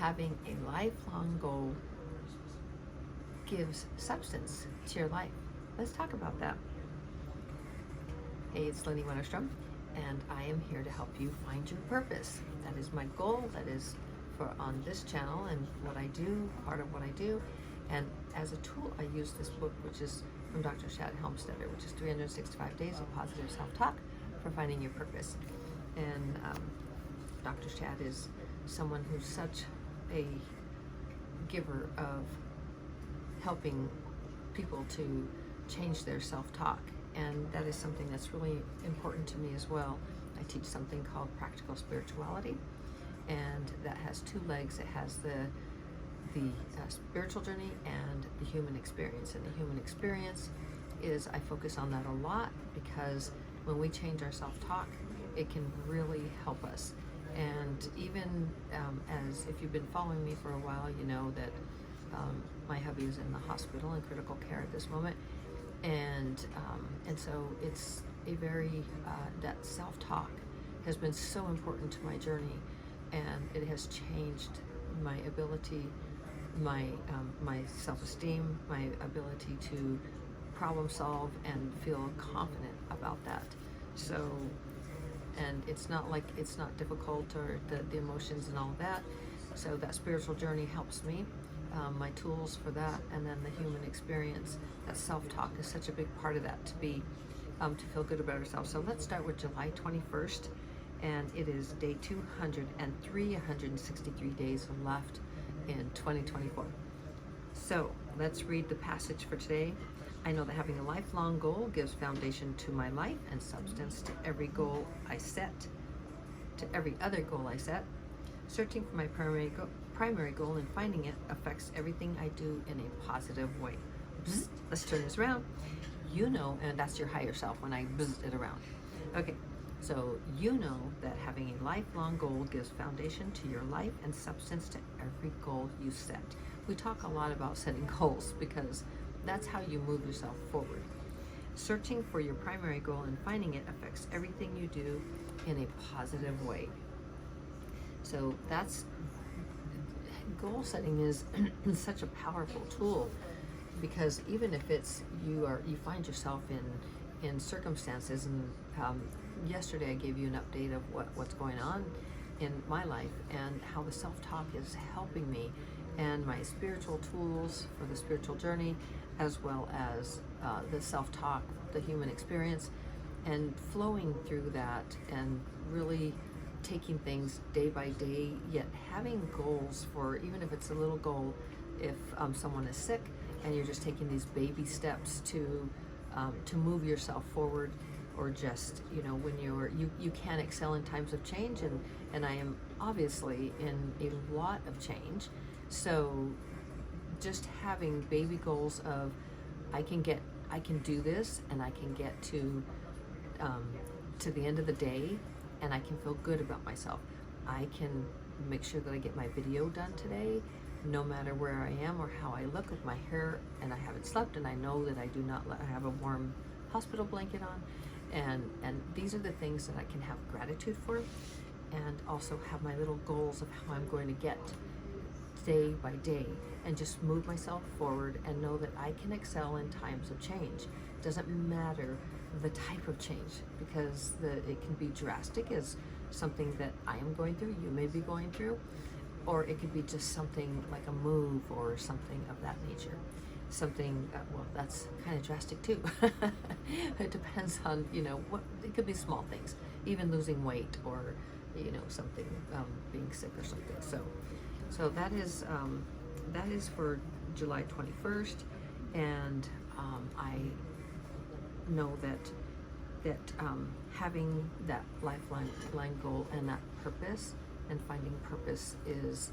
having a lifelong goal gives substance to your life. Let's talk about that. Hey, it's Lenny Wennerstrom, and I am here to help you find your purpose. That is my goal. That is for on this channel and what I do, part of what I do. And as a tool, I use this book, which is from Dr. Shad, which is 365 Days of Positive Self-Talk for Finding Your Purpose. And Dr. Shad is someone who's such a giver of helping people to change their self-talk. And that is something that's really important to me as well. I teach something called practical spirituality, and that has two legs. It has the spiritual journey and the human experience. And the human experience is, I focus on that a lot because when we change our self-talk, it can really help us. And even as if you've been following me for a while, you know that my hubby is in the hospital in critical care at this moment. And so it's a very, that self-talk has been so important to my journey, and it has changed my ability, my self-esteem, my ability to problem solve and feel confident about that. So, and it's not like it's not difficult, or the emotions and all that. So that spiritual journey helps me. My tools for that, and then the human experience, that self-talk is such a big part of that, to feel good about ourselves. So let's start with July 21st, and it is day 203, 163 days left in 2024. So let's read the passage for today. I know that having a lifelong goal gives foundation to my life and substance to every goal I set, to every other goal I set. Searching for my primary goal and finding it affects everything I do in a positive way. Bzz, let's turn this around. You know, and that's your higher self when I bzz it around. Okay, so you know that having a lifelong goal gives foundation to your life and substance to every goal you set. We talk a lot about setting goals because that's how you move yourself forward. Searching for your primary goal and finding it affects everything you do in a positive way. So that's, goal setting is such a powerful tool, because even if it's you find yourself in circumstances, and yesterday I gave you an update of what's going on in my life and how the self-talk is helping me, and my spiritual tools for the spiritual journey, as well as the self-talk, the human experience, and flowing through that and really taking things day by day, yet having goals for, even if it's a little goal, if someone is sick, and you're just taking these baby steps to move yourself forward, or just, you know, when you can excel in times of change, and I am obviously in a lot of change. So just having baby goals of, I can do this, and I can get to the end of the day, and I can feel good about myself. I can make sure that I get my video done today, no matter where I am or how I look with my hair, and I haven't slept, and I know that I do not have a warm hospital blanket on, and these are the things that I can have gratitude for, and also have my little goals of how I'm going to get day by day, and just move myself forward and know that I can excel in times of change. Doesn't matter the type of change, because it can be drastic, as something that I am going through, you may be going through, or it could be just something like a move or something of that nature. Something, well, that's kind of drastic too. It depends on, you know, what, it could be small things, even losing weight, or, you know, something, being sick or something. So that is for July 21st, and I know that having that lifeline goal and that purpose, and finding purpose is,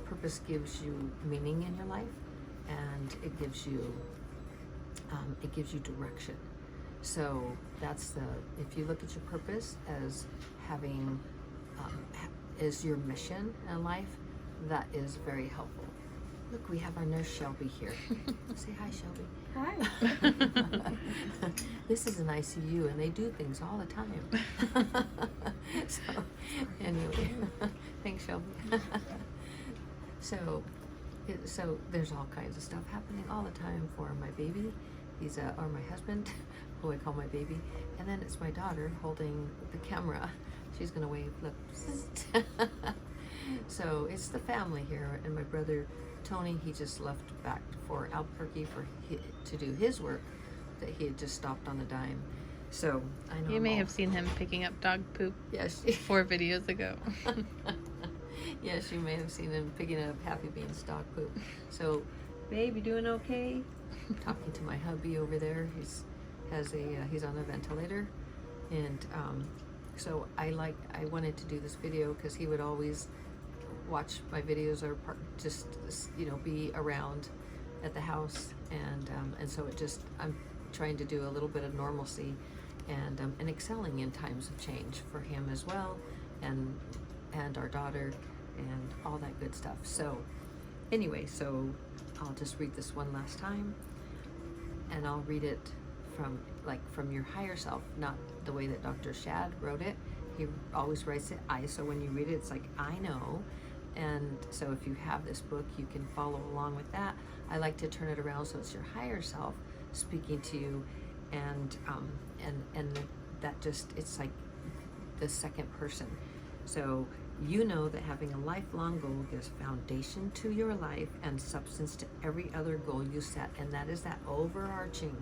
purpose gives you meaning in your life, and it gives you direction. So that's if you look at your purpose as having is your mission in life, that is very helpful. Look, we have our nurse Shelby here. Say hi, Shelby. Hi. This is an ICU, and they do things all the time. So, anyway, thanks, Shelby. So there's all kinds of stuff happening all the time for my baby. Or my husband, who I call my baby, and then it's my daughter holding the camera. She's gonna wave lips. So it's the family here, and my brother Tony, he just left back for Albuquerque to do his work that he had just stopped on a dime. So I know You may have seen him picking up dog poop. Yes. 4 videos ago. Yes, you may have seen him picking up Happy Beans dog poop. So, babe, you doing okay? Talking to my hubby over there. He's on a ventilator, and so I wanted to do this video because he would always watch my videos or just be around at the house, and so I'm trying to do a little bit of normalcy and excelling in times of change for him as well, and our daughter and all that good stuff. So anyway, so I'll just read this one last time, and I'll read it from your higher self, not the way that Dr. Shad wrote it. He always writes it I, so when you read it, it's like, I know. And so if you have this book, you can follow along with that. I like to turn it around so it's your higher self speaking to you, and that just, it's like the second person. So you know that having a lifelong goal gives foundation to your life and substance to every other goal you set, and that is that overarching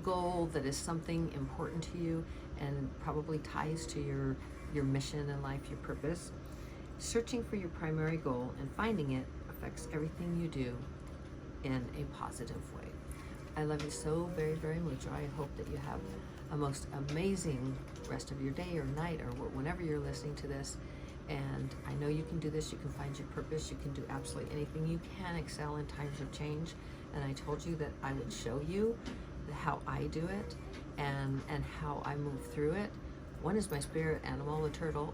goal that is something important to you and probably ties to your mission in life, your purpose. Searching for your primary goal and finding it affects everything you do in a positive way. I love you so very, very much. I hope that you have a most amazing rest of your day or night or whenever you're listening to this. And I know you can do this. You can find your purpose. You can do absolutely anything. You can excel in times of change. And I told you that I would show you how I do it and how I move through it. One is my spirit animal, the turtle.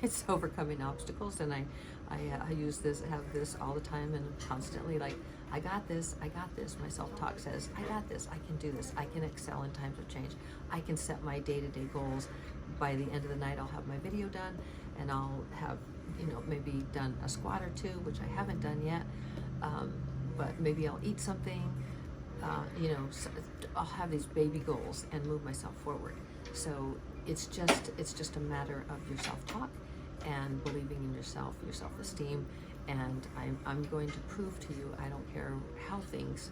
It's overcoming obstacles, and I have this all the time and constantly, like, I got this. My self-talk says, I got this, I can do this, I can excel in times of change. I can set my day-to-day goals. By the end of the night, I'll have my video done, and I'll have, maybe done a squat or two, which I haven't done yet, but maybe I'll eat something, so I'll have these baby goals and move myself forward. So it's just a matter of your self-talk and believing in yourself, your self-esteem, and I'm going to prove to you, I don't care how things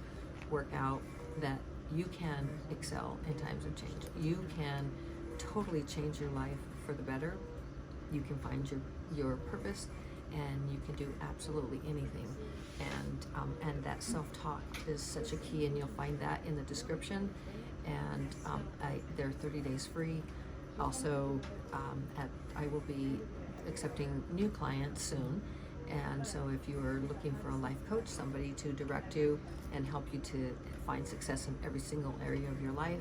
work out, that you can excel in times of change. You can totally change your life for the better. You can find your purpose, and you can do absolutely anything. And that self-talk is such a key, and you'll find that in the description. And they're 30 days free. Also, I will be accepting new clients soon, and so if you are looking for a life coach, somebody to direct you and help you to find success in every single area of your life,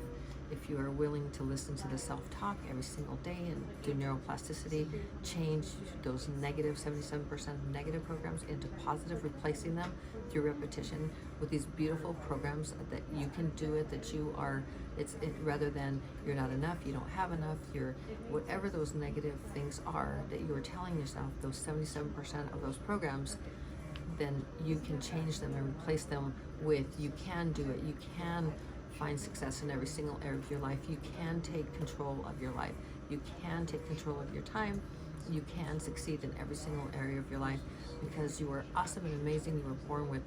if you are willing to listen to the self-talk every single day and do neuroplasticity, change those negative 77% of negative programs into positive, replacing them through repetition with these beautiful programs that you can do it, that you are, rather than you're not enough, you don't have enough, you're whatever those negative things are that you are telling yourself, those 77% of those programs, then you can change them and replace them with you can do it, you can find success in every single area of your life, you can take control of your life, you can take control of your time, you can succeed in every single area of your life, because you are awesome and amazing. You were born with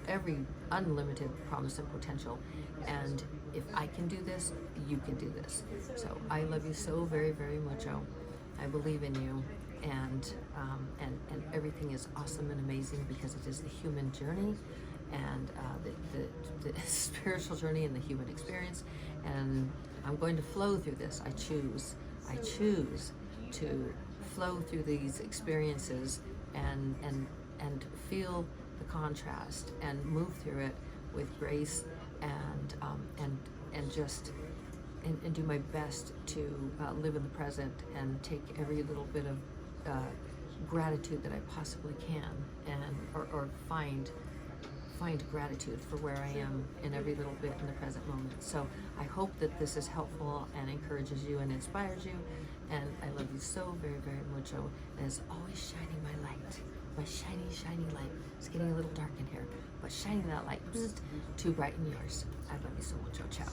every unlimited promise and potential, and if I can do this, you can do this. So I love you so very, very much. I believe in you, and everything is awesome and amazing because it is the human journey, and the spiritual journey and the human experience, and I'm going to flow through this. I choose to flow through these experiences and feel the contrast and move through it with grace and just do my best to live in the present and take every little bit of gratitude that I possibly can, and or find gratitude for where I am in every little bit in the present moment. So I hope that this is helpful and encourages you and inspires you, And I love you so very, very mucho. And it's always shining my light. My shiny, shiny light. It's getting a little dark in here, but shining that light to brighten yours. I love you so mucho. Ciao.